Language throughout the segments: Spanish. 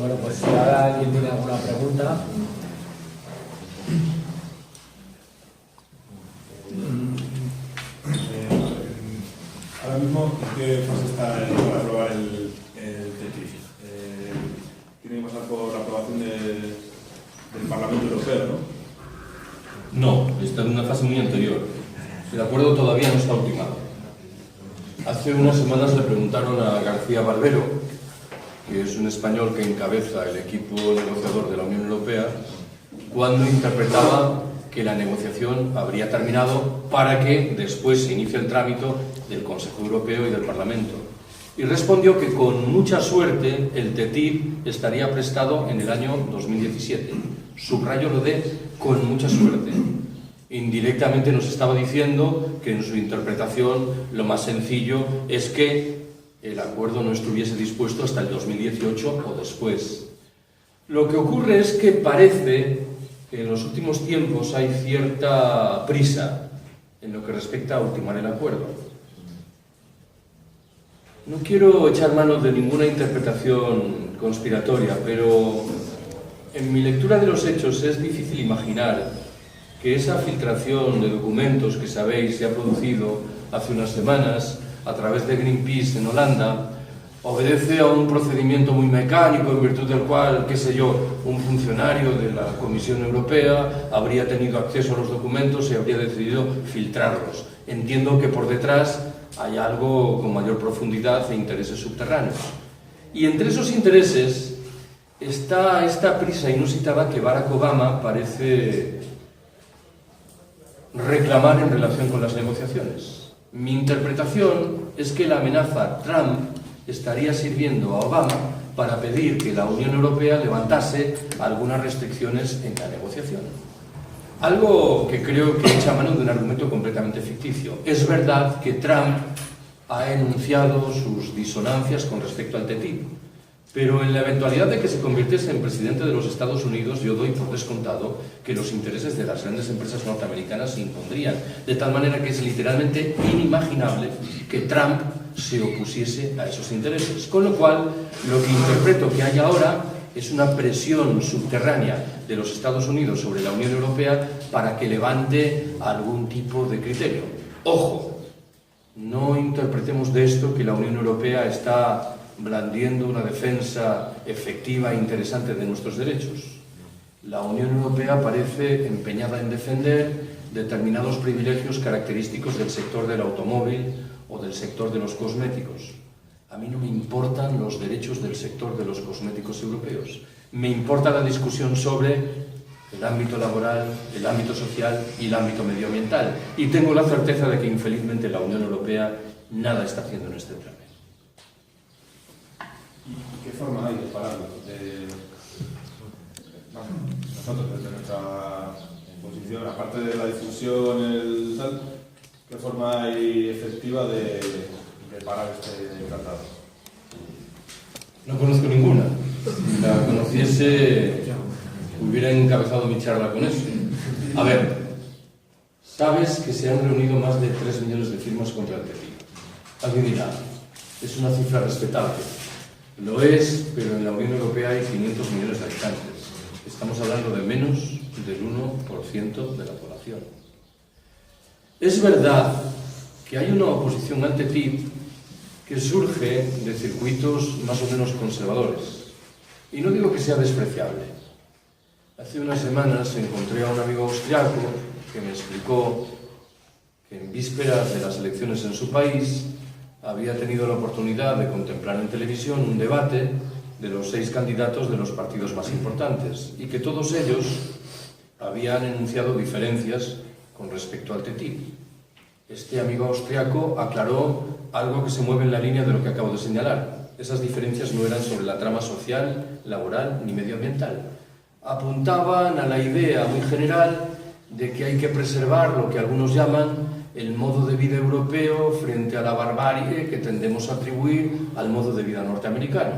Bueno, pues si ahora alguien tiene alguna pregunta. Ahora mismo, ¿en qué fase está para aprobar el TTIP? Tiene que pasar por la aprobación del Parlamento Europeo, ¿no? No, está en una fase muy anterior. El acuerdo todavía no está ultimado. Hace unas semanas le preguntaron a García Barbero, que es un español que encabeza el equipo negociador de la Unión Europea, cuándo interpretaba que la negociación habría terminado para que después se inicie el trámite del Consejo Europeo y del Parlamento. Y respondió que con mucha suerte el TTIP estaría prestado en el año 2017. Subrayo lo de con mucha suerte. Indirectamente nos estaba diciendo que en su interpretación lo más sencillo es que el acuerdo no estuviese dispuesto hasta el 2018 o después. Lo que ocurre es que parece que en los últimos tiempos hay cierta prisa en lo que respecta a ultimar el acuerdo. No quiero echar mano de ninguna interpretación conspiratoria, pero en mi lectura de los hechos es difícil imaginar que esa filtración de documentos que sabéis se ha producido hace unas semanas a través de Greenpeace en Holanda obedece a un procedimiento muy mecánico en virtud del cual, qué sé yo, un funcionario de la Comisión Europea habría tenido acceso a los documentos y habría decidido filtrarlos. Entiendo que por detrás hay algo con mayor profundidad e intereses subterráneos. Y entre esos intereses está esta prisa inusitada que Barack Obama parece reclamar en relación con las negociaciones. Mi interpretación es que la amenaza Trump estaría sirviendo a Obama para pedir que la Unión Europea levantase algunas restricciones en la negociación. Algo que creo que echa mano de un argumento completamente ficticio. Es verdad que Trump ha enunciado sus disonancias con respecto al TTIP, pero en la eventualidad de que se convirtiese en presidente de los Estados Unidos, yo doy por descontado que los intereses de las grandes empresas norteamericanas se impondrían, de tal manera que es literalmente inimaginable que Trump se opusiese a esos intereses. Con lo cual, lo que interpreto que hay ahora es una presión subterránea de los Estados Unidos sobre la Unión Europea para que levante algún tipo de criterio. Ojo, no interpretemos de esto que la Unión Europea está blandiendo una defensa efectiva e interesante de nuestros derechos. La Unión Europea parece empeñada en defender determinados privilegios característicos del sector del automóvil o del sector de los cosméticos. A mí no me importan los derechos del sector de los cosméticos europeos. Me importa la discusión sobre el ámbito laboral, el ámbito social y el ámbito medioambiental. Y tengo la certeza de que, infelizmente, la Unión Europea nada está haciendo en este terreno. ¿Y qué forma hay de pararlo? Nosotros, desde nuestra posición, aparte de la difusión, ¿qué forma hay efectiva de parar este tratado? No conozco ninguna. Si la conociese, hubiera encabezado mi charla con eso. A ver, sabes que se han reunido más de 3 millones de firmas contra el TTIP. Alguien dirá, es una cifra respetable. Lo es, pero en la Unión Europea hay 500 millones de habitantes. Estamos hablando de menos del 1% de la población. Es verdad que hay una oposición al TTIP que surge de circuitos más o menos conservadores. Y no digo que sea despreciable. Hace unas semanas encontré a un amigo austriaco que me explicó que en vísperas de las elecciones en su país había tenido la oportunidad de contemplar en televisión un debate de los 6 candidatos de los partidos más importantes y que todos ellos habían enunciado diferencias con respecto al TTIP. Este amigo austriaco aclaró algo que se mueve en la línea de lo que acabo de señalar. Esas diferencias no eran sobre la trama social, laboral ni medioambiental. Apuntaban a la idea muy general de que hay que preservar lo que algunos llaman el modo de vida europeo frente a la barbarie que tendemos a atribuir al modo de vida norteamericano.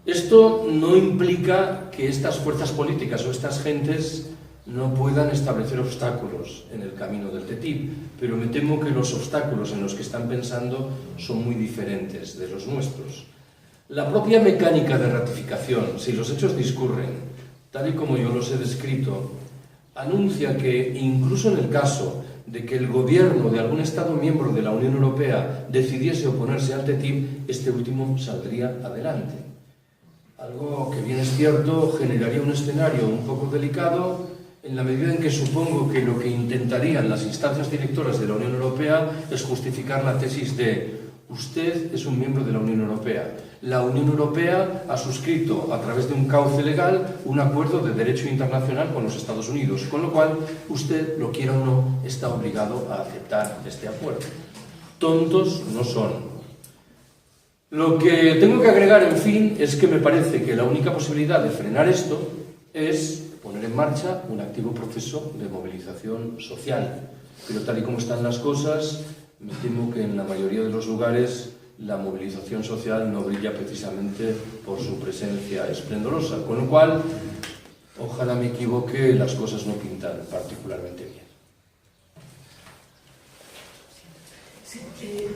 Esto no implica que estas fuerzas políticas o estas gentes no puedan establecer obstáculos en el camino del TTIP, pero me temo que los obstáculos en los que están pensando son muy diferentes de los nuestros. La propia mecánica de ratificación, si los hechos discurren, tal y como yo los he descrito, anuncia que incluso en el caso de que el gobierno de algún Estado miembro de la Unión Europea decidiese oponerse al TTIP, este último saldría adelante. Algo que, bien es cierto, generaría un escenario un poco delicado en la medida en que supongo que lo que intentarían las instancias directoras de la Unión Europea es justificar la tesis de usted es un miembro de la Unión Europea. La Unión Europea ha suscrito a través de un cauce legal un acuerdo de derecho internacional con los Estados Unidos, con lo cual usted, lo quiera o no, está obligado a aceptar este acuerdo. Tontos no son. Lo que tengo que agregar, en fin, es que me parece que la única posibilidad de frenar esto es poner en marcha un activo proceso de movilización social. Pero tal y como están las cosas, me temo que en la mayoría de los lugares la movilización social no brilla precisamente por su presencia esplendorosa, con lo cual, ojalá me equivoque, las cosas no pintan particularmente bien. Sí,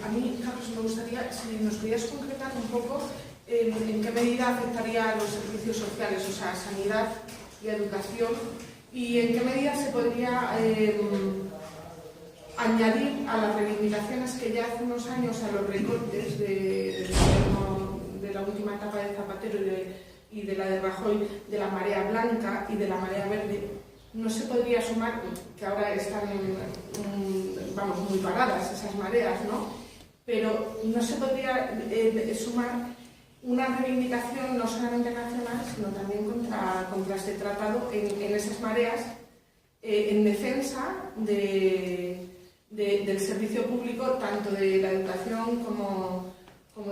a mí, Carlos, me gustaría, si nos pudieras concretar un poco en qué medida afectaría a los servicios sociales, o sea, sanidad y educación, y en qué medida se podría añadir a las reivindicaciones que ya hace unos años, a los recortes de la última etapa de Zapatero y de la de Rajoy, de la marea blanca y de la marea verde, no se podría sumar, que ahora están, vamos, muy paradas esas mareas, ¿no? Pero no se podría sumar una reivindicación no solamente nacional, sino también contra este tratado en esas mareas, en defensa del servicio público, tanto de la educación como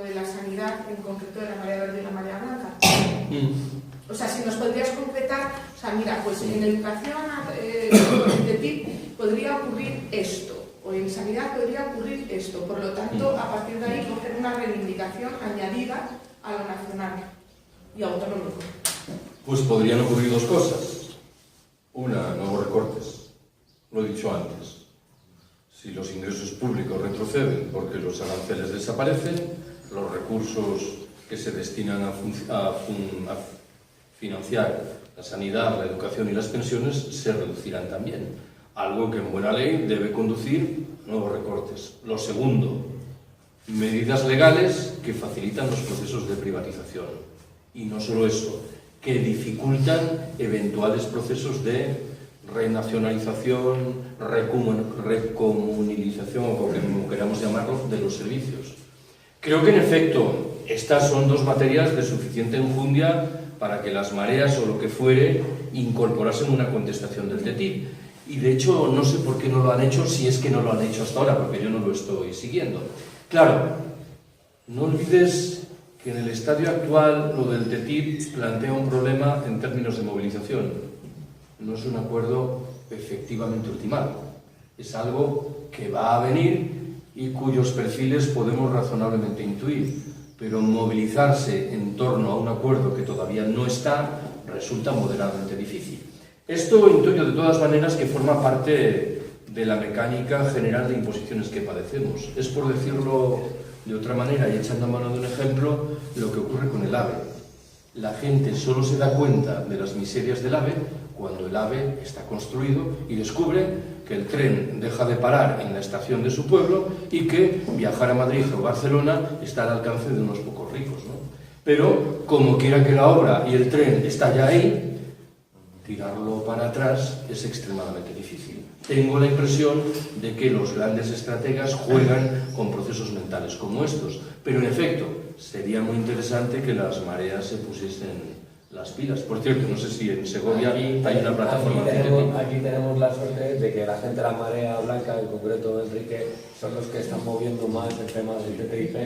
de la sanidad, en concreto de la marea verde y la marea blanca. O sea, si nos podrías concretar, o sea, mira, pues en educación, en TTIP, podría ocurrir esto, o en sanidad podría ocurrir esto. Por lo tanto, a partir de ahí, coger una reivindicación añadida a lo nacional y autonómico. Pues podrían ocurrir dos cosas. Una, nuevos recortes. Lo he dicho antes. Si los ingresos públicos retroceden porque los aranceles desaparecen, los recursos que se destinan a financiar la sanidad, la educación y las pensiones se reducirán también. Algo que en buena ley debe conducir a nuevos recortes. Lo segundo, medidas legales que facilitan los procesos de privatización. Y no solo eso, que dificultan eventuales procesos de renacionalización, recomunilización, o como queramos llamarlo, de los servicios. Creo que, en efecto, estas son dos materias de suficiente enjundia para que las mareas o lo que fuere incorporasen una contestación del TTIP. Y, de hecho, no sé por qué no lo han hecho, si es que no lo han hecho hasta ahora, porque yo no lo estoy siguiendo. Claro, no olvides que en el estadio actual lo del TTIP plantea un problema en términos de movilización. No es un acuerdo efectivamente ultimado. Es algo que va a venir y cuyos perfiles podemos razonablemente intuir. Pero movilizarse en torno a un acuerdo que todavía no está resulta moderadamente difícil. Esto intuyo de todas maneras que forma parte de la mecánica general de imposiciones que padecemos. Es, por decirlo de otra manera y echando mano de un ejemplo, lo que ocurre con el AVE. La gente solo se da cuenta de las miserias del AVE cuando el AVE está construido y descubre que el tren deja de parar en la estación de su pueblo y que viajar a Madrid o Barcelona está al alcance de unos pocos ricos, ¿no? Pero, como quiera que la obra y el tren está ya ahí, tirarlo para atrás es extremadamente difícil. Tengo la impresión de que los grandes estrategas juegan con procesos mentales como estos, pero en efecto, sería muy interesante que las mareas se pusiesen las pilas. Por cierto, no sé si en Segovia hay una plataforma. Aquí tenemos la suerte de que la gente de la marea blanca, en concreto Enrique, son los que están moviendo más el tema del TTIP.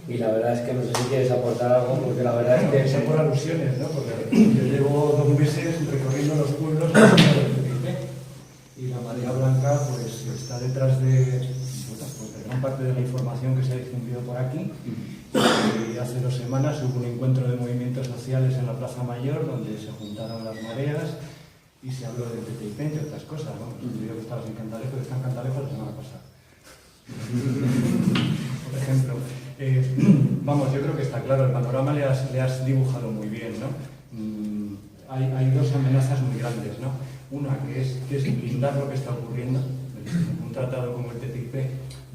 Y la verdad es que no sé si quieres aportar algo, porque la verdad es que... Son por alusiones, ¿no? Porque yo llevo 2 meses recorriendo los pueblos del TTIP y la marea blanca pues está detrás de gran parte de la información que se ha difundido por aquí. Y hace 2 semanas hubo un encuentro de movimientos sociales en la Plaza Mayor donde se juntaron las mareas y se habló del TTIP, entre otras cosas, ¿no? Yo que estabas en Cantalejo, que está en Cantalejo la semana pasada. Por ejemplo, Vamos, yo creo que está claro, el panorama le has dibujado muy bien, ¿no? Hay dos amenazas muy grandes, ¿no? Una que es blindar lo que está ocurriendo. Un tratado como el TTIP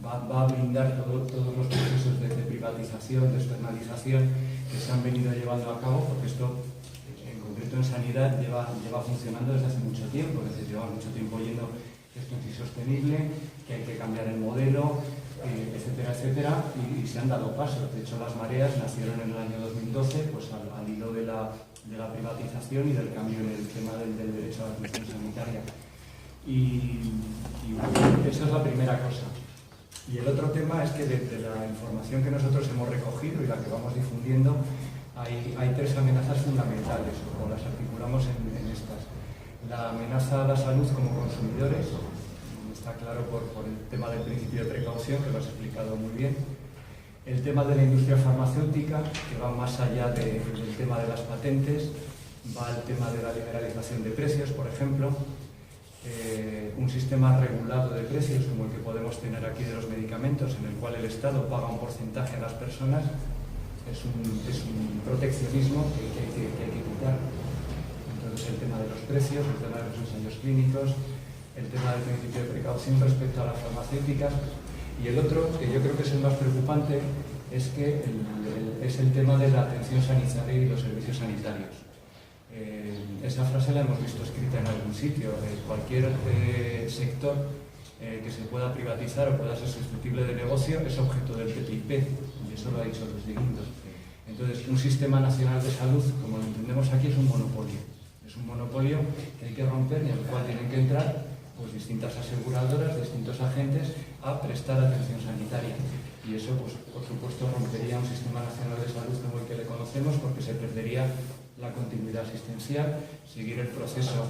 va a blindar todos los procesos de privatización, de externalización que se han venido llevando a cabo, porque esto, en concreto en sanidad, lleva funcionando desde hace mucho tiempo, es decir, lleva mucho tiempo oyendo que esto es insostenible, que hay que cambiar el modelo, etcétera, etcétera, y se han dado pasos. De hecho, las mareas nacieron en el año 2012, pues al hilo de la privatización y del cambio en el tema del derecho a la atención sanitaria. Y esa es la primera cosa. Y el otro tema es que de la información que nosotros hemos recogido y la que vamos difundiendo, hay tres amenazas fundamentales, o las articulamos en estas. La amenaza a la salud como consumidores, está claro por el tema del principio de precaución, que lo has explicado muy bien. El tema de la industria farmacéutica, que va más allá del tema de las patentes, va al tema de la liberalización de precios, por ejemplo, un sistema regulado de precios como el que podemos tener aquí de los medicamentos, en el cual el Estado paga un porcentaje a las personas, es un proteccionismo que hay que quitar. Entonces, el tema de los precios, el tema de los ensayos clínicos, el tema del principio de precaución respecto a las farmacéuticas, y el otro, que yo creo que es el más preocupante, es el tema de la atención sanitaria y los servicios sanitarios. Esa frase la hemos visto escrita en algún sitio. Cualquier sector que se pueda privatizar o pueda ser susceptible de negocio es objeto del TTIP, y eso lo ha dicho Luis de Guindos. Entonces, un sistema nacional de salud, como lo entendemos aquí, es un monopolio. Es un monopolio que hay que romper y en el cual tienen que entrar pues, distintas aseguradoras, distintos agentes a prestar atención sanitaria. Y eso, pues, por supuesto, rompería un sistema nacional de salud como el que le conocemos, porque se perdería la continuidad asistencial, seguir el proceso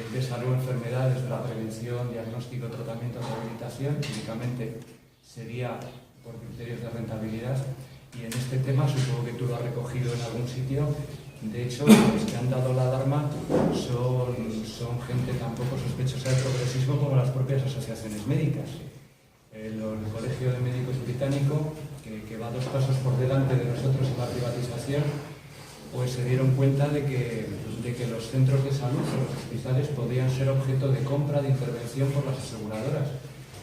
de salud, enfermedades, de la prevención, diagnóstico, tratamiento, rehabilitación, únicamente sería por criterios de rentabilidad. Y en este tema, supongo que tú lo has recogido en algún sitio, de hecho, los que han dado la alarma son gente tan poco sospechosa del progresismo como las propias asociaciones médicas. El Colegio de Médicos Británico, que va 2 pasos por delante de nosotros en la privatización, pues se dieron cuenta de que los centros de salud o los hospitales podían ser objeto de compra, de intervención por las aseguradoras.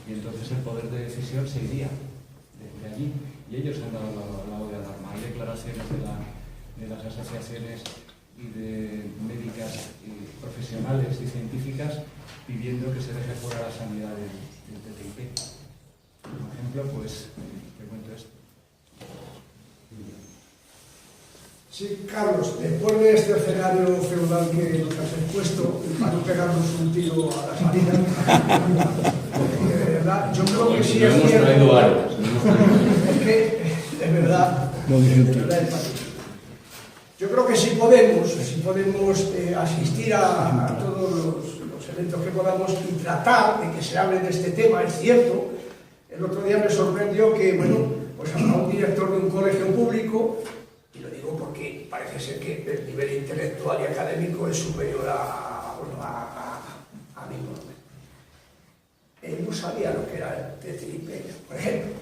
Y entonces el poder de decisión se iría de allí. Y ellos han dado la voz de alarma. Hay declaraciones de las asociaciones y de médicas y profesionales y científicas pidiendo que se deje fuera la sanidad del TTIP. Por ejemplo, pues, te cuento esto. Sí, Carlos, después de este escenario feudal que nos has expuesto, para no pegarnos un tiro a la salida, de verdad, yo creo que sí es cierto. Es que, de verdad, yo creo que sí podemos asistir a todos los eventos que podamos y tratar de que se hable de este tema, es cierto. El otro día me sorprendió que, bueno, pues a un director de un colegio público, y lo digo porque parece ser que el nivel intelectual y académico es superior a mí. Él no sabía lo que era el TTIP, por ejemplo.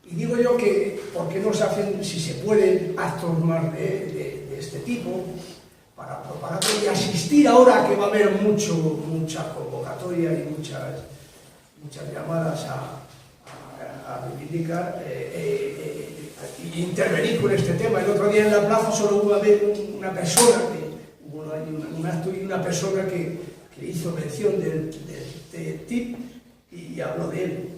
Y digo yo que, ¿por qué no se hacen, si se pueden, actos más de este tipo, para propaganda y asistir ahora que va a haber mucha convocatoria y muchas llamadas a reivindicar y intervenir con este tema? El otro día en la plaza solo hubo una persona, un acto y una persona que hizo mención del TTIP y habló de él.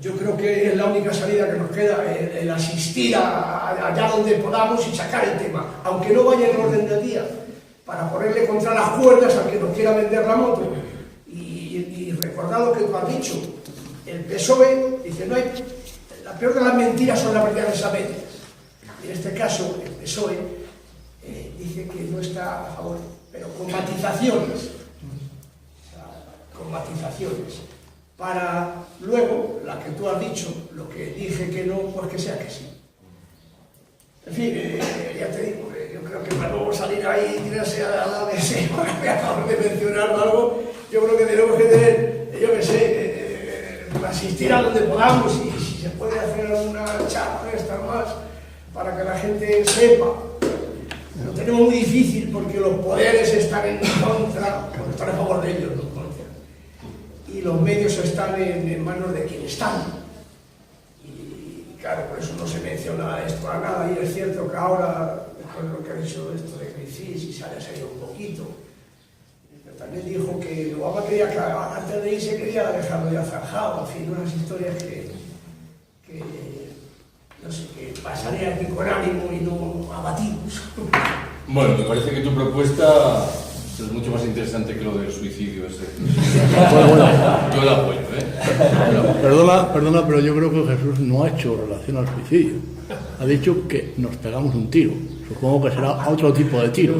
Yo creo que es la única salida que nos queda, el asistir allá donde podamos y sacar el tema, aunque no vaya en orden del día, para ponerle contra las cuerdas al que nos quiera vender la moto. Y recordad lo que tú has dicho, el PSOE dice, no hay, la peor de las mentiras son las verdaderas a medias. En este caso, el PSOE dice que no está a favor, pero con matizaciones. Con matizaciones. Para luego, la que tú has dicho, lo que dije que no, pues que sea que sí. En fin, ya te digo, yo creo que para luego salir ahí y tirarse a la mesa, me acabo de mencionar algo, yo creo que tenemos que tener, yo qué sé, asistir a donde podamos y si se puede hacer alguna charla, estar más, para que la gente sepa. Lo tenemos muy difícil porque los poderes están en contra, porque están a favor de ellos, no en contra. Y los medios están en manos de quien están. Y claro, por eso no se menciona esto a nada. Y es cierto que ahora, después de lo que ha dicho esto de Griffiths, y se ha salido un poquito, pero también dijo que Obama quería que antes de irse quería dejarlo ya zanjado. En fin, unas historias que no sé, que pasaría aquí con ánimo y no abatidos. Bueno, me parece que tu propuesta es mucho más interesante que lo del suicidio ese. Yo la apoyo, Perdona, pero yo creo que Jesús no ha hecho relación al suicidio. Ha dicho que nos pegamos un tiro. Supongo que será otro tipo de tiro.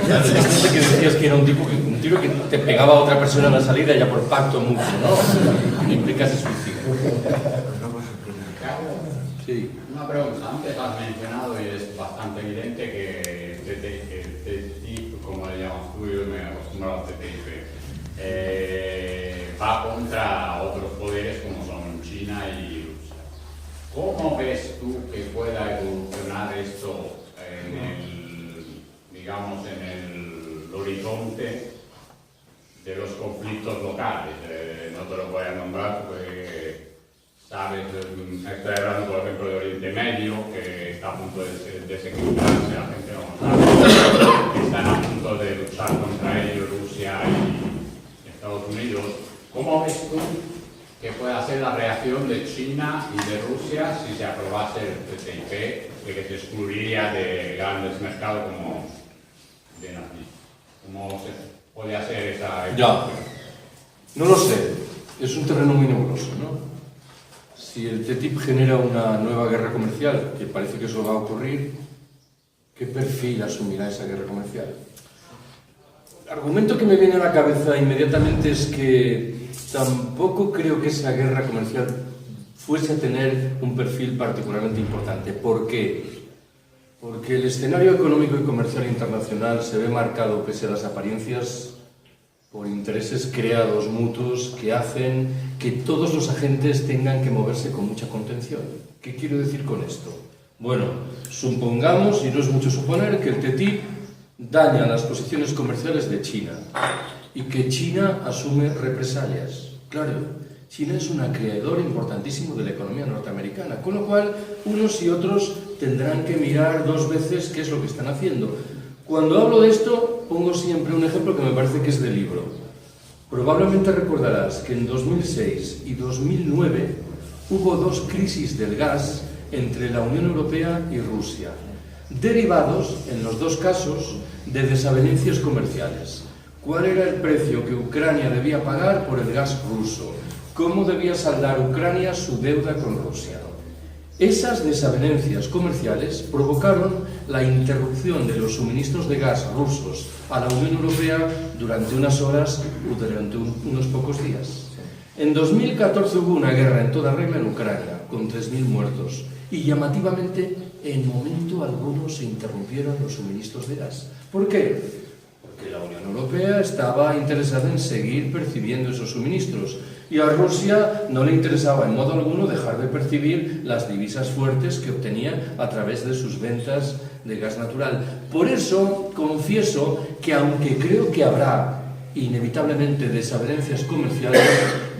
Claro, yo pensé que decías que era un tiro que te pegaba a otra persona en la salida ya por pacto mutuo, ¿no? Que implica ese suicidio. Sí. Una pregunta, antes has mencionado y es bastante evidente que el TTIP, como le llamas tú, yo me he acostumbrado al TTIP, va contra otros poderes como son China y Rusia. ¿Cómo ves tú que pueda evolucionar esto en el horizonte de los conflictos locales? No te lo voy a nombrar porque sabes, estoy hablando por ejemplo de Oriente Medio, que está a punto de desequilibrarse, la gente no lo sabe, que están a punto de luchar contra ellos Rusia y Estados Unidos. ¿Cómo ves tú que pueda ser la reacción de China y de Rusia si se aprobase el TTIP, que se excluiría de grandes mercados como bien aquí? ¿Cómo se puede hacer esa Ya, no lo sé, es un terreno muy nebuloso, ¿no? Si el TTIP genera una nueva guerra comercial, que parece que eso va a ocurrir, ¿qué perfil asumirá esa guerra comercial? El argumento que me viene a la cabeza inmediatamente es que tampoco creo que esa guerra comercial fuese a tener un perfil particularmente importante. ¿Por qué? Porque el escenario económico y comercial internacional se ve marcado, pese a las apariencias, por intereses creados mutuos que hacen que todos los agentes tengan que moverse con mucha contención. ¿Qué quiero decir con esto? Bueno, supongamos, y no es mucho suponer, que el TTIP daña las posiciones comerciales de China y que China asume represalias. Claro, China es un acreedor importantísimo de la economía norteamericana, con lo cual unos y otros tendrán que mirar dos veces qué es lo que están haciendo. Cuando hablo de esto, pongo siempre un ejemplo que me parece que es de libro. Probablemente recordarás que en 2006 y 2009 hubo dos crisis del gas entre la Unión Europea y Rusia, derivados, en los dos casos, de desavenencias comerciales. ¿Cuál era el precio que Ucrania debía pagar por el gas ruso? ¿Cómo debía saldar Ucrania su deuda con Rusia? Esas desavenencias comerciales provocaron la interrupción de los suministros de gas rusos a la Unión Europea durante unas horas o durante unos pocos días. En 2014 hubo una guerra en toda regla en Ucrania, con 3.000 muertos, y llamativamente, en momento alguno se interrumpieron los suministros de gas. ¿Por qué? Porque la Unión Europea estaba interesada en seguir percibiendo esos suministros, y a Rusia no le interesaba en modo alguno dejar de percibir las divisas fuertes que obtenía a través de sus ventas de gas natural. Por eso confieso que aunque creo que habrá inevitablemente desavenencias comerciales,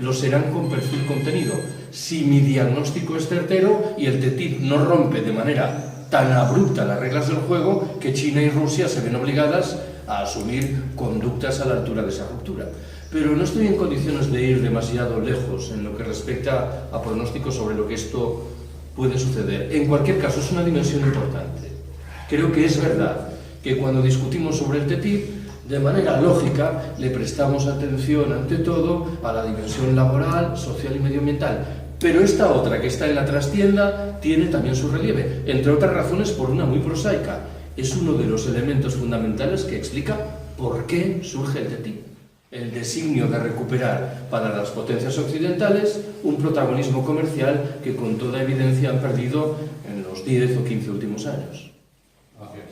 lo serán con perfil contenido. Si mi diagnóstico es certero y el TTIP no rompe de manera tan abrupta las reglas del juego que China y Rusia se ven obligadas a asumir conductas a la altura de esa ruptura. Pero no estoy en condiciones de ir demasiado lejos en lo que respecta a pronósticos sobre lo que esto puede suceder. En cualquier caso, es una dimensión importante. Creo que es verdad que cuando discutimos sobre el TTIP, de manera lógica, le prestamos atención ante todo a la dimensión laboral, social y medioambiental. Pero esta otra, que está en la trastienda, tiene también su relieve, entre otras razones por una muy prosaica. Es uno de los elementos fundamentales que explica por qué surge el TTIP. El designio de recuperar para las potencias occidentales un protagonismo comercial que con toda evidencia han perdido en los 10 o 15 últimos años. Gracias.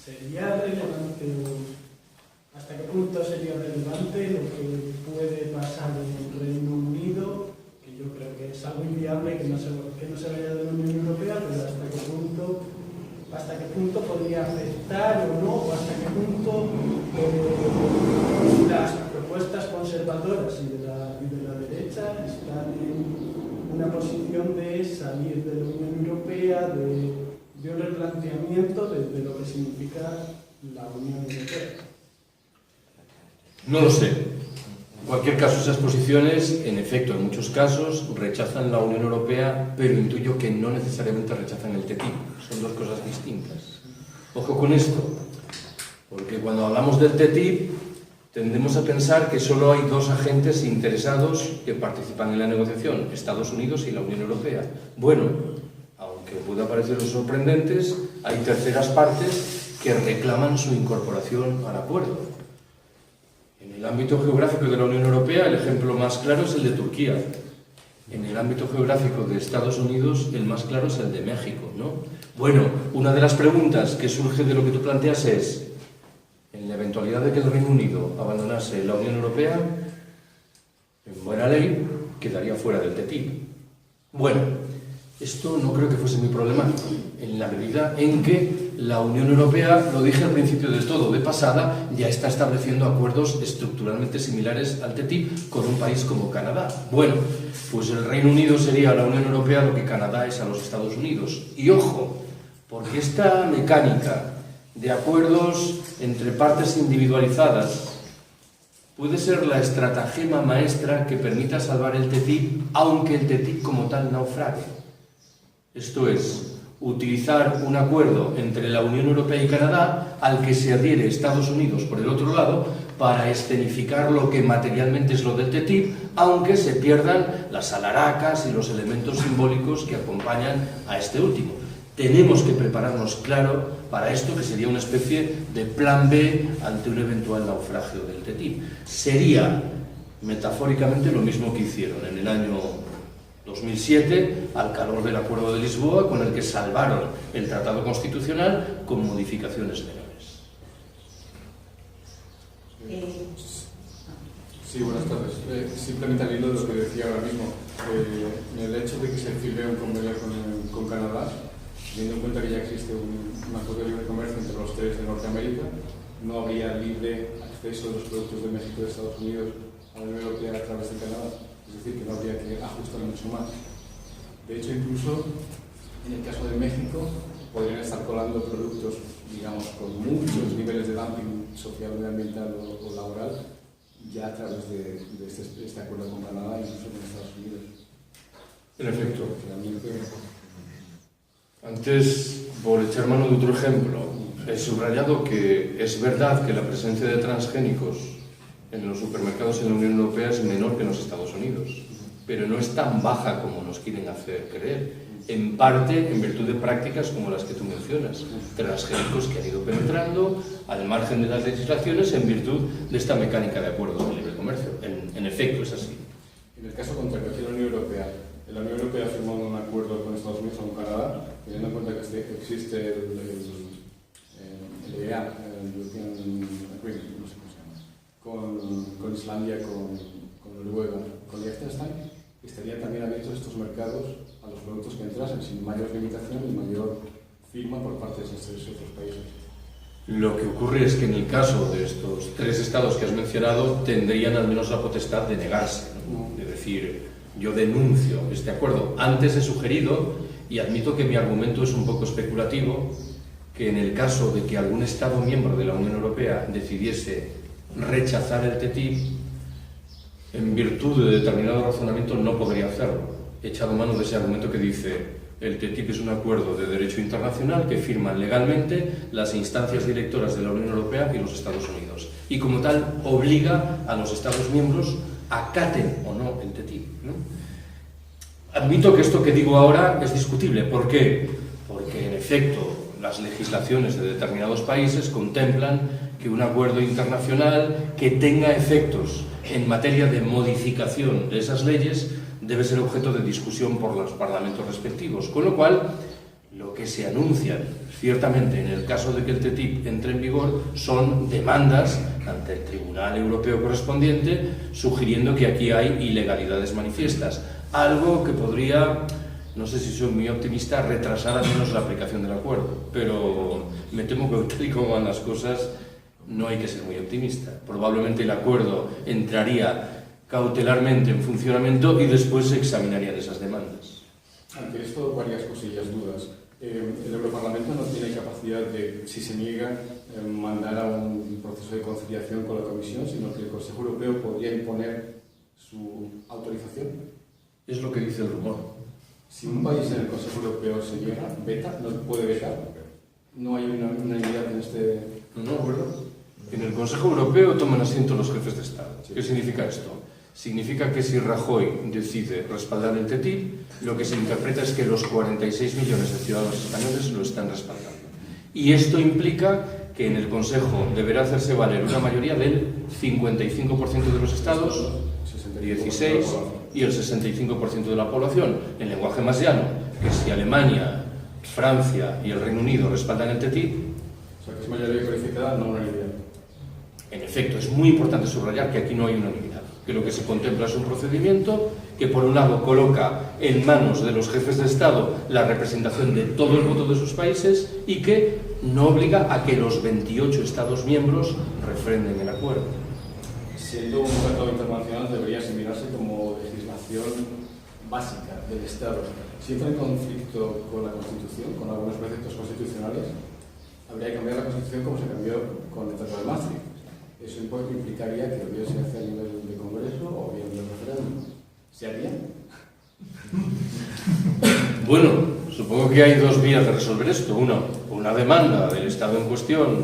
¿Sería relevante o hasta qué punto sería relevante lo que puede pasar en el Reino Unido, que yo creo que es algo aceptar o no, o hasta qué punto las propuestas conservadoras y de la derecha están en una posición de salir de la Unión Europea, de un replanteamiento de lo que significa la Unión Europea. No lo sé. En cualquier caso, esas posiciones, en efecto, en muchos casos, rechazan la Unión Europea, pero intuyo que no necesariamente rechazan el TTIP. Son dos cosas distintas. Ojo con esto, porque cuando hablamos del TTIP, tendemos a pensar que solo hay dos agentes interesados que participan en la negociación, Estados Unidos y la Unión Europea. Bueno, aunque pueda pareceros sorprendentes, hay terceras partes que reclaman su incorporación al acuerdo. En el ámbito geográfico de la Unión Europea, el ejemplo más claro es el de Turquía. En el ámbito geográfico de Estados Unidos, el más claro es el de México, ¿no? Bueno, una de las preguntas que surge de lo que tú planteas es, en la eventualidad de que el Reino Unido abandonase la Unión Europea, en buena ley, quedaría fuera del TTIP. Bueno, esto no creo que fuese muy problemático, en la medida en que la Unión Europea, lo dije al principio del todo, de pasada, ya está estableciendo acuerdos estructuralmente similares al TTIP con un país como Canadá. Bueno, pues el Reino Unido sería a la Unión Europea lo que Canadá es a los Estados Unidos. Y ojo, porque esta mecánica de acuerdos entre partes individualizadas puede ser la estratagema maestra que permita salvar el TTIP, aunque el TTIP como tal naufrague. Esto es, utilizar un acuerdo entre la Unión Europea y Canadá al que se adhiere Estados Unidos por el otro lado para escenificar lo que materialmente es lo del TTIP, aunque se pierdan las alaracas y los elementos simbólicos que acompañan a este último. Tenemos que prepararnos, claro, para esto, que sería una especie de plan B ante un eventual naufragio del TTIP. Sería, metafóricamente, lo mismo que hicieron en el año 2007, al calor del Acuerdo de Lisboa, con el que salvaron el Tratado Constitucional con modificaciones menores. Sí, buenas tardes. Simplemente al hilo de lo que decía ahora mismo, en el hecho de que se firme un convenio con Canadá, teniendo en cuenta que ya existe un acuerdo de libre comercio entre los tres de Norteamérica, no habría libre acceso de los productos de México y de Estados Unidos a la Unión Europea a través de Canadá. Es decir, que no habría que ajustar mucho más. De hecho, incluso en el caso de México, podrían estar colando productos, digamos, con muchos niveles de dumping social, medioambiental o laboral, ya a través de este acuerdo con Canadá, incluso con Estados Unidos. En efecto. Finalmente, antes, por echar mano de otro ejemplo, he subrayado que es verdad que la presencia de transgénicos en los supermercados en la Unión Europea es menor que en los Estados Unidos, pero no es tan baja como nos quieren hacer creer, en parte en virtud de prácticas como las que tú mencionas, transgénicos que han ido penetrando al margen de las legislaciones en virtud de esta mecánica de acuerdos de libre comercio. En efecto, es así. en el caso contrario, aquí en la Unión Europea, ha firmado un acuerdo con Estados Unidos o con Canadá, teniendo en cuenta que existe el EEA, el European Agreement, no sé cómo se llama, con Islandia, con Noruega, con Liechtenstein, estarían también abiertos estos mercados a los productos que entrasen sin mayor limitación y mayor firma por parte de esos otros países. Lo que ocurre es que en el caso de estos tres estados que has mencionado tendrían al menos la potestad de negarse, ¿no? De decir, yo denuncio este acuerdo. Antes he sugerido, y admito que mi argumento es un poco especulativo, que en el caso de que algún Estado miembro de la Unión Europea decidiese rechazar el TTIP, en virtud de determinado razonamiento no podría hacerlo. He echado mano de ese argumento que dice, el TTIP es un acuerdo de derecho internacional que firman legalmente las instancias directoras de la Unión Europea y los Estados Unidos. Y como tal, obliga a los Estados miembros acaten o no el TTIP, ¿no? Admito que esto que digo ahora es discutible. ¿Por qué? Porque en efecto las legislaciones de determinados países contemplan que un acuerdo internacional que tenga efectos en materia de modificación de esas leyes debe ser objeto de discusión por los parlamentos respectivos, con lo cual lo que se anuncia ciertamente en el caso de que el TTIP entre en vigor son demandas ante el Tribunal Europeo correspondiente sugiriendo que aquí hay ilegalidades manifiestas, algo que podría no sé si soy muy optimista, retrasar al menos la aplicación del acuerdo, pero me temo que tal y como van las cosas no hay que ser muy optimista. Probablemente el acuerdo entraría cautelarmente en funcionamiento y después se examinarían esas demandas. Ante esto, varias cosillas, dudas. El Europarlamento no tiene capacidad de, si se niega, mandar a un proceso de conciliación con la Comisión, sino que el Consejo Europeo podría imponer su autorización. Es lo que dice el rumor. Si un país en el Consejo Europeo se niega, veta, no puede vetar. No hay una unanimidad en este... No, acuerdo. En el Consejo Europeo toman asiento los jefes de Estado. ¿Qué significa esto? Significa que si Rajoy decide respaldar el TTIP, lo que se interpreta es que los 46 millones de ciudadanos españoles lo están respaldando. Y esto implica que en el Consejo deberá hacerse valer una mayoría del 55% de los estados, 16, y el 65% de la población. En lenguaje más llano, que si Alemania, Francia y el Reino Unido respaldan el TTIP... O sea, que es mayoría cualificada, no unanimidad. En efecto, es muy importante subrayar que aquí no hay unanimidad, que lo que se contempla es un procedimiento que por un lado coloca en manos de los jefes de Estado la representación de todo el voto de sus países y que no obliga a que los 28 Estados miembros refrenden el acuerdo. Siendo un tratado internacional debería asimilarse como legislación básica del Estado. Si entra en conflicto con la Constitución, con algunos preceptos constitucionales, habría que cambiar la Constitución como se cambió con el Tratado de Maastricht. Eso implicaría que o bien se hace a nivel de Congreso o bien de referéndum. ¿Se haría? Bueno, supongo que hay dos vías de resolver esto. Una demanda del Estado en cuestión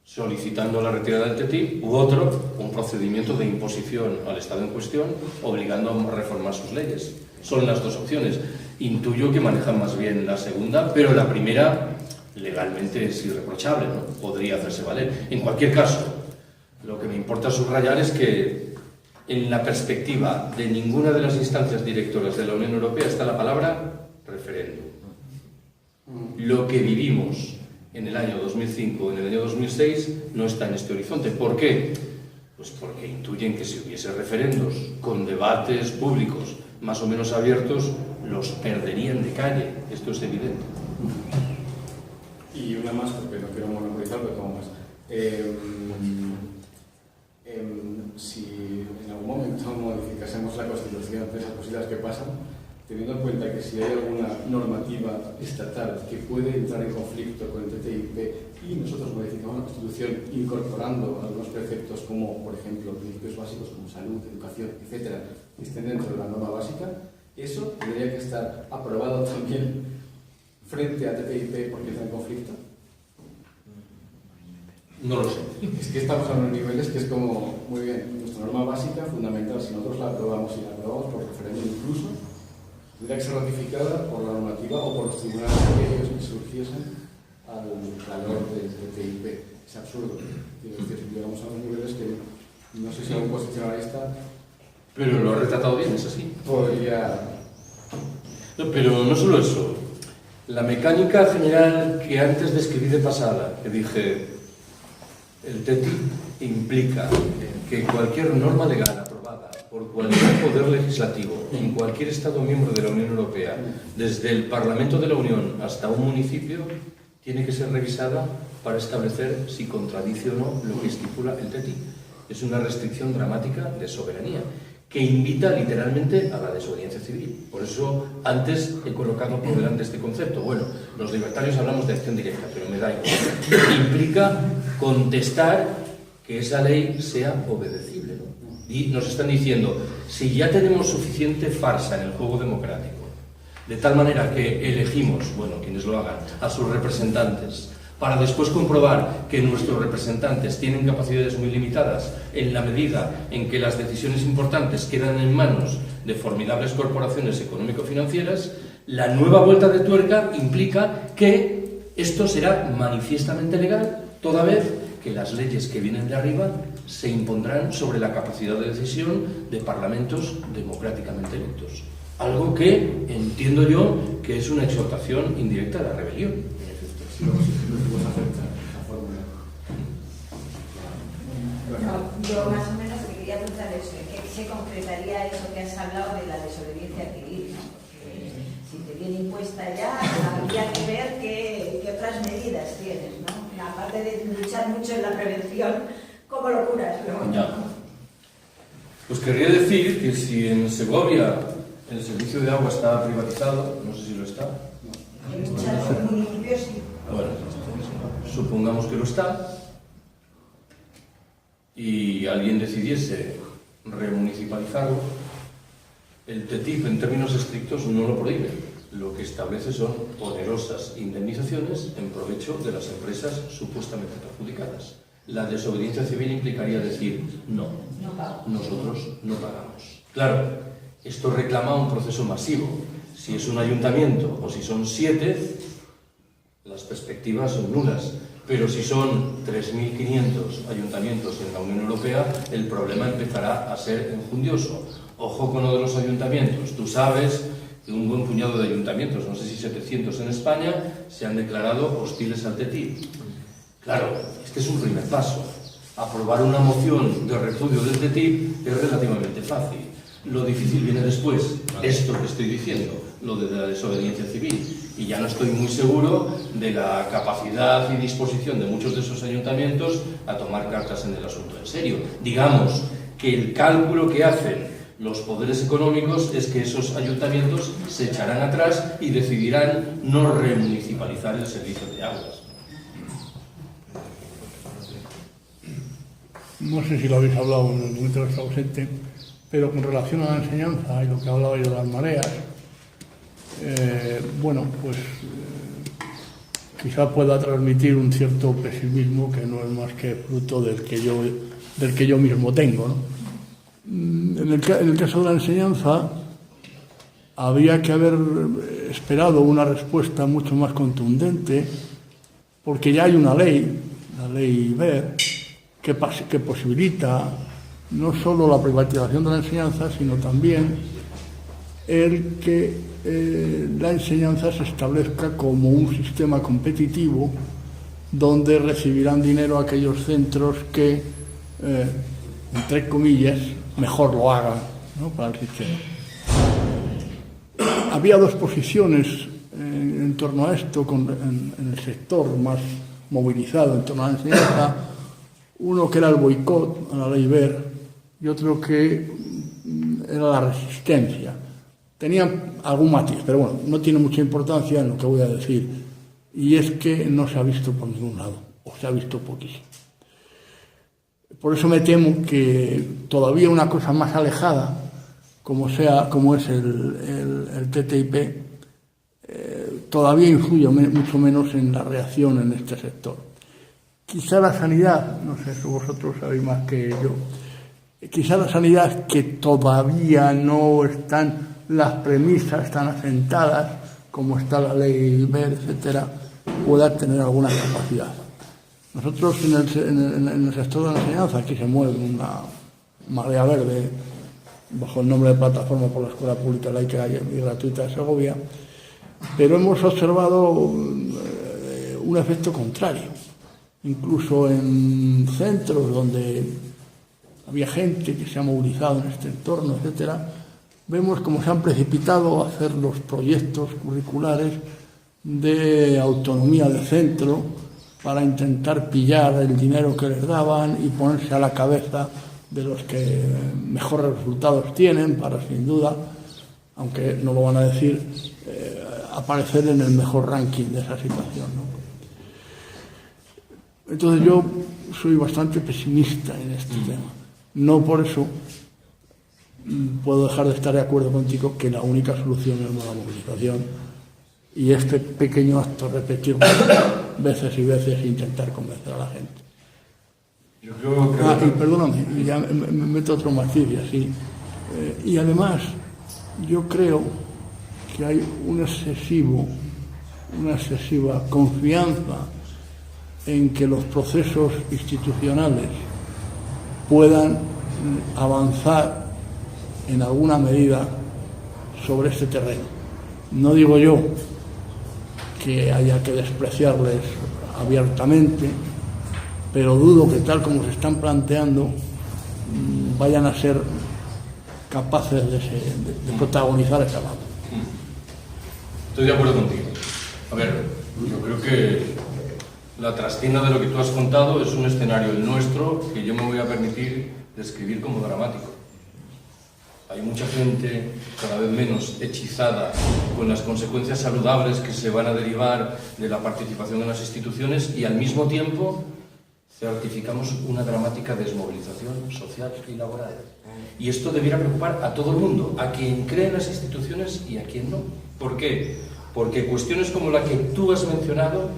solicitando la retirada del TTIP, u otro, un procedimiento de imposición al Estado en cuestión obligando a reformar sus leyes. Son las dos opciones. Intuyo que manejan más bien la segunda, pero la primera legalmente es irreprochable, ¿no? Podría hacerse valer. En cualquier caso, lo que me importa subrayar es que en la perspectiva de ninguna de las instancias directoras de la Unión Europea está la palabra referéndum. Lo que vivimos en el año 2005, en el año 2006, no está en este horizonte. ¿Por qué? Pues porque intuyen que si hubiese referendos con debates públicos más o menos abiertos, los perderían de calle. Esto es evidente. Y una más, porque no quiero monopolizar, pero como más. Si en algún momento modificásemos la Constitución de esas cositas que pasan, teniendo en cuenta que si hay alguna normativa estatal que puede entrar en conflicto con el TTIP y nosotros modificamos la Constitución incorporando algunos preceptos como, por ejemplo, principios básicos como salud, educación, etcétera, que estén dentro de la norma básica, eso tendría que estar aprobado también frente a TTIP porque entra en conflicto. No lo sé. Es que estamos a unos niveles que es como, muy bien, nuestra norma básica, fundamental, si nosotros la aprobamos y la aprobamos por referéndum incluso, tendría que ser ratificada por la normativa o por los tribunales que surgiesen al calor del TTIP. Es absurdo. Quiero decir, llegamos a unos niveles que no sé si algún posicionalista... Pero lo ha retratado bien, es así. Podría... No, pero no solo eso. La mecánica general que antes describí de pasada, que dije, el TTIP implica que cualquier norma legal aprobada por cualquier poder legislativo en cualquier Estado miembro de la Unión Europea, desde el Parlamento de la Unión hasta un municipio, tiene que ser revisada para establecer si contradice o no lo que estipula el TTIP. Es una restricción dramática de soberanía que invita literalmente a la desobediencia civil. Por eso antes he colocado por delante este concepto. Bueno, los libertarios hablamos de acción directa, pero me da igual. Implica contestar que esa ley sea obedecible, ¿no? Y nos están diciendo, si ya tenemos suficiente farsa en el juego democrático, de tal manera que elegimos, bueno, quienes lo hagan, a sus representantes, para después comprobar que nuestros representantes tienen capacidades muy limitadas en la medida en que las decisiones importantes quedan en manos de formidables corporaciones económico-financieras, la nueva vuelta de tuerca implica que esto será manifiestamente legal, toda vez que las leyes que vienen de arriba se impondrán sobre la capacidad de decisión de parlamentos democráticamente electos. Algo que entiendo yo que es una exhortación indirecta a la rebelión, en efecto. Yo más o menos te quería preguntar eso, ¿en qué se concretaría eso que has hablado de la desobediencia civil? ¿No? Porque Si te viene impuesta ya, habría que ver qué otras medidas tienes, ¿no? Aparte de luchar mucho en la prevención, como locuras, ¿no? Ya. Pues querría decir que si en Segovia el servicio de agua está privatizado, no sé si lo está. En muchos municipios sí. Bueno, supongamos que lo está y alguien decidiese remunicipalizarlo, el TTIP en términos estrictos no lo prohíbe. Lo que establece son onerosas indemnizaciones en provecho de las empresas supuestamente perjudicadas. La desobediencia civil implicaría decir no, nosotros no pagamos. Claro, esto reclama un proceso masivo. Si es un ayuntamiento o si son 7, las perspectivas son nulas. Pero si son 3.500 ayuntamientos en la Unión Europea, el problema empezará a ser enjundioso. Ojo con lo de los ayuntamientos. Tú sabes que un buen puñado de ayuntamientos, no sé si 700 en España, se han declarado hostiles al TTIP. Claro, este es un primer paso. Aprobar una moción de repudio del TTIP es relativamente fácil. Lo difícil viene después, esto que estoy diciendo, lo de la desobediencia civil. Y ya no estoy muy seguro de la capacidad y disposición de muchos de esos ayuntamientos a tomar cartas en el asunto en serio. Digamos que el cálculo que hacen los poderes económicos es que esos ayuntamientos se echarán atrás y decidirán no remunicipalizar el servicio de aguas. No sé si lo habéis hablado en el momento que está ausente, pero con relación a la enseñanza y lo que hablaba yo de las mareas, quizá pueda transmitir un cierto pesimismo que no es más que fruto del que yo mismo tengo, ¿no? En el caso de la enseñanza, habría que haber esperado una respuesta mucho más contundente, porque ya hay una ley, la ley BER, que posibilita no solo la privatización de la enseñanza, sino también el que la enseñanza se establezca como un sistema competitivo donde recibirán dinero aquellos centros que, entre comillas, mejor lo hagan, ¿no?, para el sistema. Había dos posiciones en torno a esto en el sector más movilizado en torno a la enseñanza. Uno que era el boicot a la ley BER y otro que era la resistencia. Tenían algún matiz, pero bueno, no tiene mucha importancia en lo que voy a decir. Y es que no se ha visto por ningún lado, o se ha visto poquísimo. Por eso me temo que todavía una cosa más alejada, como es el TTIP, todavía influye mucho menos en la reacción en este sector. Quizá la sanidad, no sé si vosotros sabéis más que yo, quizá la sanidad, que todavía no están las premisas tan asentadas como está la ley BER, etcétera, pueda tener alguna capacidad. Nosotros en el sector de la enseñanza, aquí se mueve una marea verde bajo el nombre de Plataforma por la Escuela Pública Laica y Gratuita de Segovia, pero hemos observado un efecto contrario. Incluso en centros donde había gente que se ha movilizado en este entorno, etcétera, vemos cómo se han precipitado a hacer los proyectos curriculares de autonomía del centro para intentar pillar el dinero que les daban y ponerse a la cabeza de los que mejores resultados tienen para, sin duda, aunque no lo van a decir, aparecer en el mejor ranking de esa situación, ¿no? Entonces yo soy bastante pesimista en este tema. No por eso puedo dejar de estar de acuerdo contigo que la única solución es la movilización y este pequeño acto repetirlo veces y veces e intentar convencer a la gente. Yo creo que... y perdóname, ya me meto otro matiz y así. Y además, yo creo que hay una excesiva confianza en que los procesos institucionales puedan avanzar en alguna medida sobre este terreno. No digo yo que haya que despreciarles abiertamente, pero dudo que tal como se están planteando vayan a ser capaces de protagonizar esa labor. Estoy de acuerdo contigo. A ver, yo creo que la trastienda de lo que tú has contado es un escenario, el nuestro, que yo me voy a permitir describir como dramático. Hay mucha gente, cada vez menos, hechizada con las consecuencias saludables que se van a derivar de la participación en las instituciones y al mismo tiempo certificamos una dramática desmovilización social y laboral. Y esto debiera preocupar a todo el mundo, a quien cree en las instituciones y a quien no. ¿Por qué? Porque cuestiones como la que tú has mencionado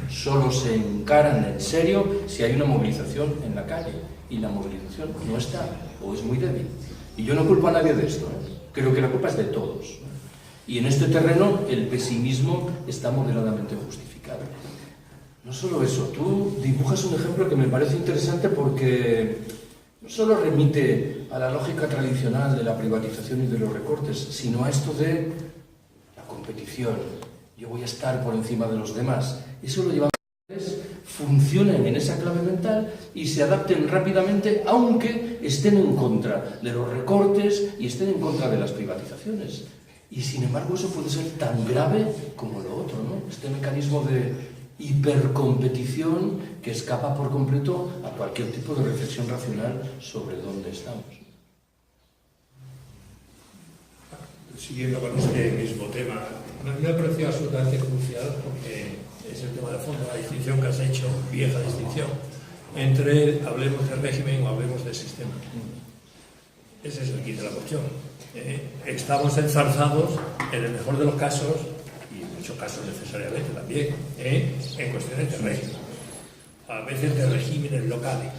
solo se encaran en serio si hay una movilización en la calle. Y la movilización no está, o es muy débil. Y yo no culpo a nadie de esto, ¿eh? Creo que la culpa es de todos. Y en este terreno el pesimismo está moderadamente justificado. No solo eso, tú dibujas un ejemplo que me parece interesante porque no solo remite a la lógica tradicional de la privatización y de los recortes, sino a esto de la competición. Yo voy a estar por encima de los demás. Eso lo lleva a que funcionen en esa clave mental y se adapten rápidamente, aunque estén en contra de los recortes y estén en contra de las privatizaciones. Y sin embargo eso puede ser tan grave como lo otro, ¿no? Este mecanismo de hipercompetición que escapa por completo a cualquier tipo de reflexión racional sobre dónde estamos. Siguiendo con este mismo tema, me ha parecido absolutamente crucial porque es el tema de fondo, la distinción que has hecho, vieja distinción, entre hablemos de régimen o hablemos de sistema. Ese es el quid de la cuestión. Estamos enzarzados, en el mejor de los casos, y en muchos casos necesariamente también, en cuestiones de régimen. A veces de regímenes locales,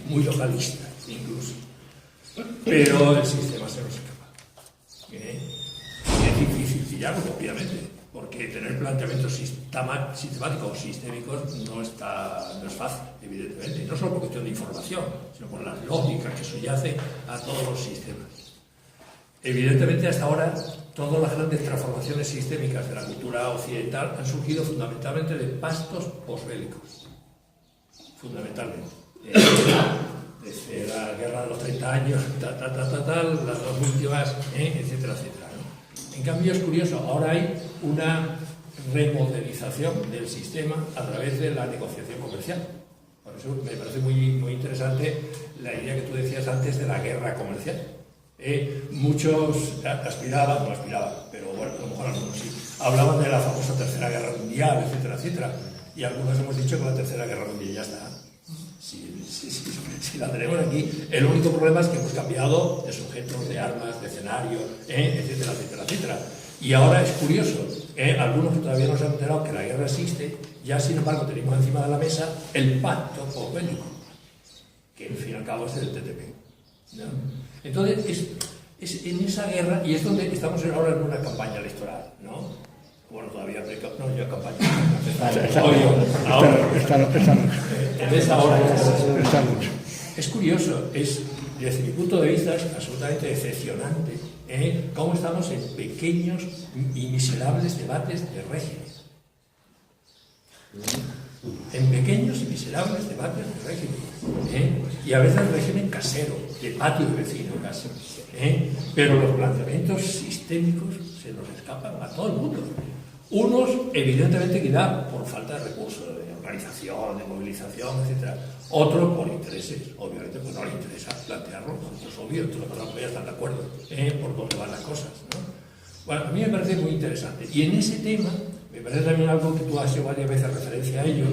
muy localistas incluso. Pero el sistema se nos escapa. Es difícil pillarlo, obviamente, porque tener planteamientos sistemáticos o sistémicos no es fácil, evidentemente. Y no solo por cuestión de información, sino por las lógicas que subyacen a todos los sistemas. Evidentemente, hasta ahora, todas las grandes transformaciones sistémicas de la cultura occidental han surgido fundamentalmente de pastos posbélicos. Fundamentalmente. Desde la guerra de los 30 años, las dos últimas, etcétera, etcétera, ¿no? En cambio, es curioso, ahora hay una remodelización del sistema a través de la negociación comercial. Por eso me parece muy, muy interesante la idea que tú decías antes de la guerra comercial. Muchos aspiraban, pero bueno, a lo mejor algunos sí, hablaban de la famosa Tercera Guerra Mundial, etcétera, etcétera, y algunos hemos dicho que la Tercera Guerra Mundial ya está. Si la tenemos aquí, el único problema es que hemos cambiado de sujetos, de armas, de escenario, etcétera, etcétera, etcétera. Y ahora es curioso, algunos que todavía no se han enterado que la guerra existe, ya sin embargo tenemos encima de la mesa el pacto posbélico, que al fin y al cabo es el TTP, ¿no? Entonces, es en esa guerra, y es donde estamos ahora en una campaña electoral, ¿no? Bueno, todavía no, yo campaña. Esta noche. Es curioso, desde mi punto de vista, es absolutamente decepcionante cómo estamos en pequeños y miserables debates de régimen. En pequeños y miserables debates de régimen. Y a veces régimen casero, de patio de vecino casi. Pero los planteamientos sistémicos se nos escapan a todo el mundo. Unos, evidentemente, quizá por falta de recursos, de organización, de movilización, etc. Otros por intereses. Obviamente, pues no les interesa plantearlo, pues es obvio, todos los que ya están de acuerdo por dónde van las cosas, ¿no? Bueno, a mí me parece muy interesante. Y en ese tema, me parece también algo que tú has hecho varias veces referencia a ello,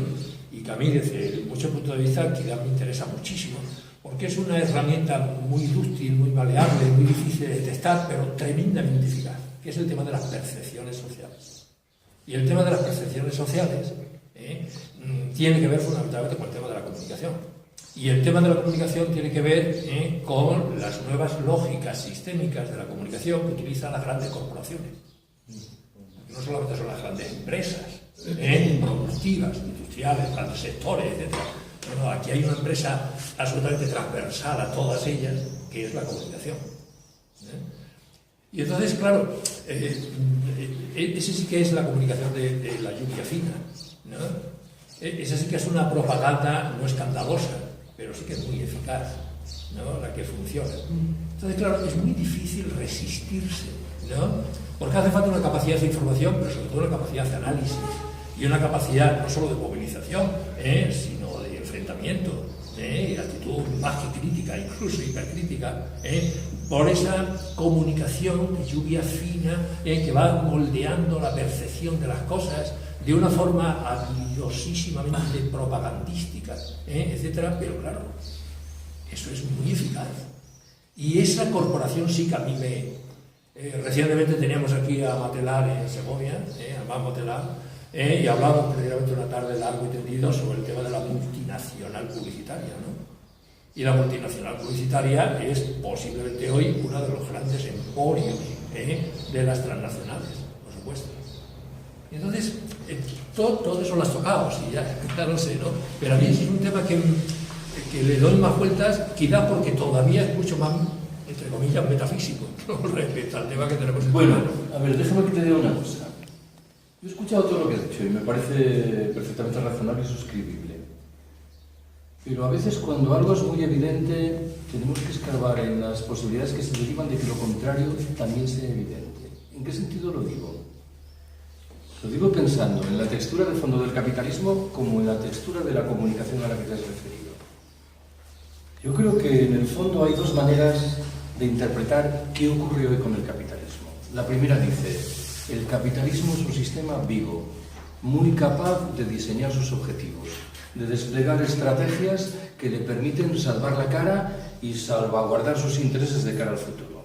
y que a mí, desde muchos puntos de vista, quizá me interesa muchísimo, porque es una herramienta muy dúctil, muy maleable, muy difícil de detectar, pero tremendamente eficaz, que es el tema de las percepciones sociales. Y el tema de las percepciones sociales tiene que ver fundamentalmente con el tema de la comunicación. Y el tema de la comunicación tiene que ver con las nuevas lógicas sistémicas de la comunicación que utilizan las grandes corporaciones. No solamente son las grandes empresas productivas, industriales, grandes sectores, etc. No, aquí hay una empresa absolutamente transversal a todas ellas, que es la comunicación. Y entonces, claro, ese sí que es la comunicación de la lluvia fina, ¿no? Esa sí que es una propaganda no escandalosa, pero sí que es muy eficaz, ¿no? La que funciona. Entonces, claro, es muy difícil resistirse ¿no? Porque hace falta una capacidad de información, pero sobre todo una capacidad de análisis y una capacidad no solo de movilización, sino de enfrentamiento, y actitud más que crítica, incluso hipercrítica, por esa comunicación de lluvia fina que va moldeando la percepción de las cosas de una forma habilidosísimamente propagandística, etcétera, pero claro, eso es muy eficaz. Y esa corporación sí que a mí me... recientemente teníamos aquí a Matelar en Segovia, a Van Matelar, y hablábamos precisamente una tarde largo y tendido sobre el tema de la multinacional publicitaria, ¿no? Y la multinacional publicitaria es posiblemente hoy uno de los grandes emporios de las transnacionales, por supuesto. Y entonces, todo eso lo has tocado, sí, ya lo sé, ¿no? Pero a mí ese es un tema que le doy más vueltas, quizá porque todavía es mucho más, entre comillas, metafísico, ¿no? Respecto al tema que tenemos en Bueno, mano. a ver, déjame que te diga una cosa. Yo he escuchado todo lo que has dicho y me parece perfectamente razonable y suscribible. Pero a veces cuando algo es muy evidente, tenemos que escarbar en las posibilidades que se derivan de que lo contrario también sea evidente. ¿En qué sentido lo digo? Lo digo pensando en la textura de fondo del capitalismo como en la textura de la comunicación a la que te has referido. Yo creo que en el fondo hay dos maneras de interpretar qué ocurre hoy con el capitalismo. La primera dice, el capitalismo es un sistema vivo, muy capaz de diseñar sus objetivos, de desplegar estrategias que le permiten salvar la cara y salvaguardar sus intereses de cara al futuro.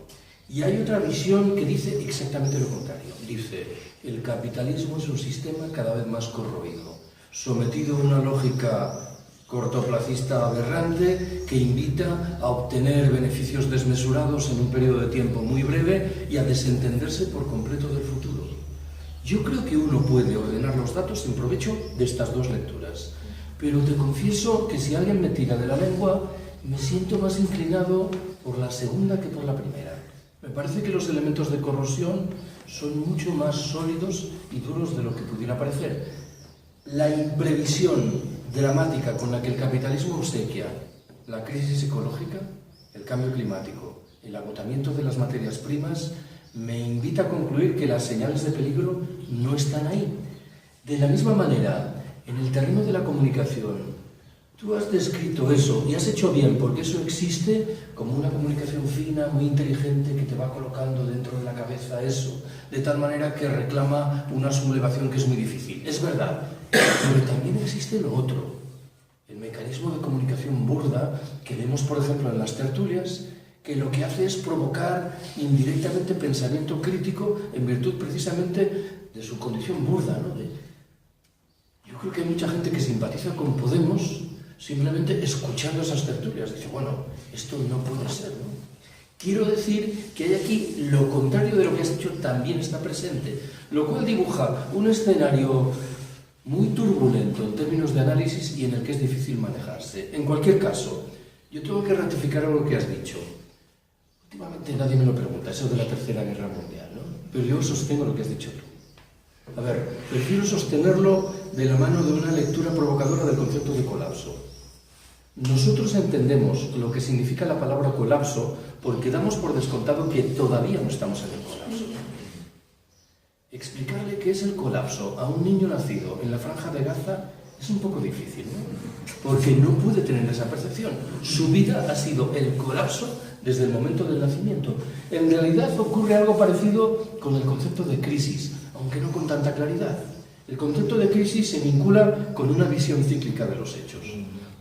Y hay otra visión que dice exactamente lo contrario. Dice, el capitalismo es un sistema cada vez más corroído, sometido a una lógica cortoplacista aberrante que invita a obtener beneficios desmesurados en un periodo de tiempo muy breve y a desentenderse por completo del futuro. Yo creo que uno puede ordenar los datos en provecho de estas dos lecturas, pero te confieso que si alguien me tira de la lengua, me siento más inclinado por la segunda que por la primera. Me parece que los elementos de corrosión son mucho más sólidos y duros de lo que pudiera parecer. La imprevisión dramática con la que el capitalismo obsequia la crisis ecológica, el cambio climático, el agotamiento de las materias primas, me invita a concluir que las señales de peligro no están ahí. De la misma manera, en el terreno de la comunicación, tú has descrito eso y has hecho bien, porque eso existe como una comunicación fina, muy inteligente, que te va colocando dentro de la cabeza eso, de tal manera que reclama una sublevación que es muy difícil. Es verdad, pero también existe lo otro, el mecanismo de comunicación burda que vemos, por ejemplo, en las tertulias, que lo que hace es provocar indirectamente pensamiento crítico en virtud precisamente de su condición burda, ¿no? Yo creo que hay mucha gente que simpatiza con Podemos simplemente escuchando esas tertulias. Dice, bueno, esto no puede ser, ¿no? Quiero decir que hay aquí lo contrario de lo que has dicho también está presente, lo cual dibuja un escenario muy turbulento en términos de análisis y en el que es difícil manejarse. En cualquier caso, yo tengo que ratificar algo que has dicho. Últimamente nadie me lo pregunta, eso de la Tercera Guerra Mundial, ¿no? Pero yo sostengo lo que has dicho tú. A ver, prefiero sostenerlo de la mano de una lectura provocadora del concepto de colapso. Nosotros entendemos lo que significa la palabra colapso porque damos por descontado que todavía no estamos en el colapso. Explicarle qué es el colapso a un niño nacido en la Franja de Gaza es un poco difícil, ¿no? Porque no puede tener esa percepción. Su vida ha sido el colapso desde el momento del nacimiento. En realidad ocurre algo parecido con el concepto de crisis, aunque no con tanta claridad. El concepto de crisis se vincula con una visión cíclica de los hechos.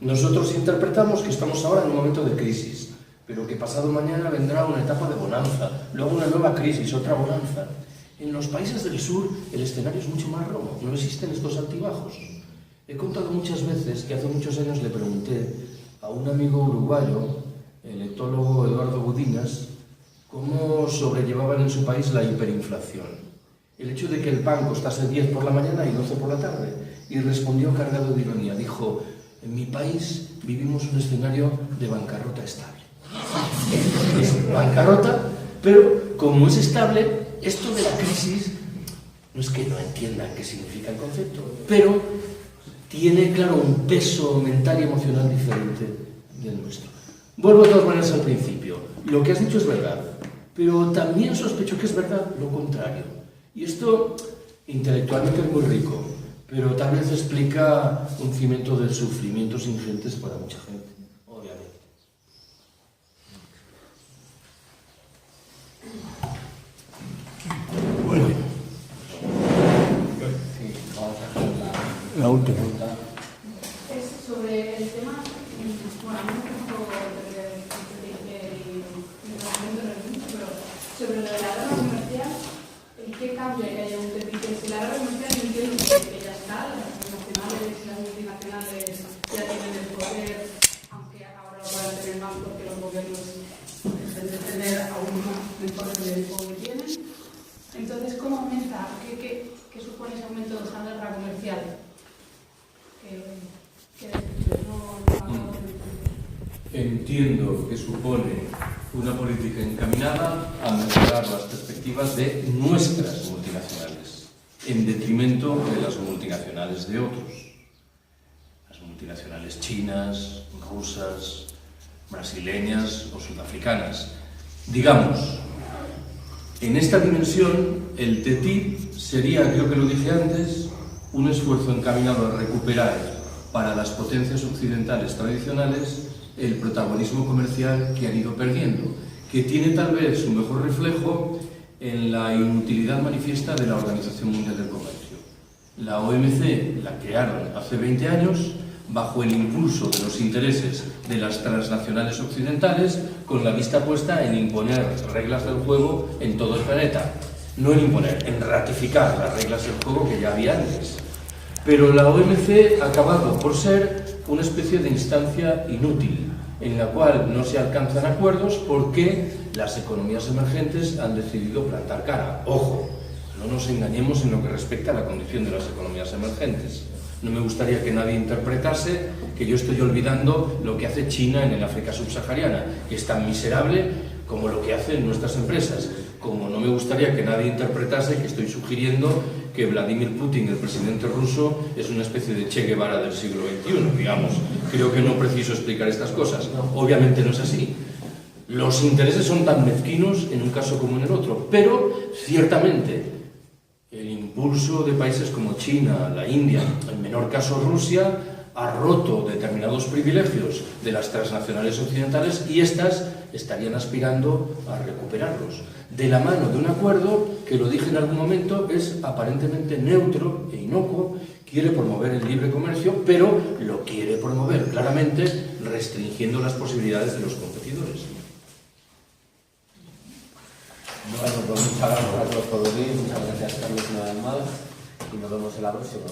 Nosotros interpretamos que estamos ahora en un momento de crisis, pero que pasado mañana vendrá una etapa de bonanza, luego una nueva crisis, otra bonanza. En los países del sur el escenario es mucho más romo, no existen estos altibajos. He contado muchas veces que hace muchos años le pregunté a un amigo uruguayo, el etólogo Eduardo Budinas, cómo sobrellevaban en su país la hiperinflación. El hecho de que el pan costase 10 por la mañana y 12 por la tarde. Y respondió cargado de ironía. Dijo, en mi país vivimos un escenario de bancarrota estable. Es bancarrota, pero como es estable, esto de la crisis, no es que no entiendan qué significa el concepto, pero tiene, claro, un peso mental y emocional diferente del nuestro. Vuelvo de todas maneras al principio. Lo que has dicho es verdad. Pero también sospecho que es verdad lo contrario. Y esto intelectualmente es muy rico, pero tal vez explica un cimiento de sufrimientos ingentes para mucha gente, obviamente. Bueno, Sí, vamos a hacer la última. pregunta. Es sobre el tema, bueno, a mí me gustó pero sobre lo de la guerra comercial, ¿qué cambia que haya un TTIP? Si la guerra comercial no entiendo que ya está, las nacionales y las multinacionales ya tienen el poder, aunque ahora lo puedan tener más porque los gobiernos deben de tener aún más el poder del juego que tienen. Entonces, ¿cómo aumenta? ¿Qué supone ese aumento de esa guerra comercial? Entiendo que supone una política encaminada a mejorar las perspectivas de nuestras multinacionales, en detrimento de las multinacionales de otros. Las multinacionales chinas, rusas, brasileñas o sudafricanas. Digamos, en esta dimensión, el TTIP sería, creo que lo dije antes, un esfuerzo encaminado a recuperar para las potencias occidentales tradicionales el protagonismo comercial que han ido perdiendo, que tiene tal vez su mejor reflejo en la inutilidad manifiesta de la Organización Mundial del Comercio. La OMC la crearon hace 20 años bajo el impulso de los intereses de las transnacionales occidentales, con la vista puesta en imponer reglas del juego en todo el planeta. No en imponer, en ratificar las reglas del juego que ya había antes. Pero la OMC ha acabado por ser una especie de instancia inútil, en la cual no se alcanzan acuerdos porque las economías emergentes han decidido plantar cara. Ojo, no nos engañemos en lo que respecta a la condición de las economías emergentes. No me gustaría que nadie interpretase que yo estoy olvidando lo que hace China en el África subsahariana, que es tan miserable como lo que hacen nuestras empresas. Como no me gustaría que nadie interpretase que estoy sugiriendo que Vladimir Putin, el presidente ruso, es una especie de Che Guevara del siglo XXI, digamos. Creo que no preciso explicar estas cosas. Obviamente no es así. Los intereses son tan mezquinos en un caso como en el otro, pero ciertamente el impulso de países como China, la India, en menor caso Rusia, ha roto determinados privilegios de las transnacionales occidentales y éstas estarían aspirando a recuperarlos, de la mano de un acuerdo que, lo dije en algún momento, es aparentemente neutro e inocuo, quiere promover el libre comercio, pero lo quiere promover claramente restringiendo las posibilidades de los competidores. Bueno, pues muchas gracias a todos por venir, muchas gracias Carlos una vez más y nos vemos en la próxima.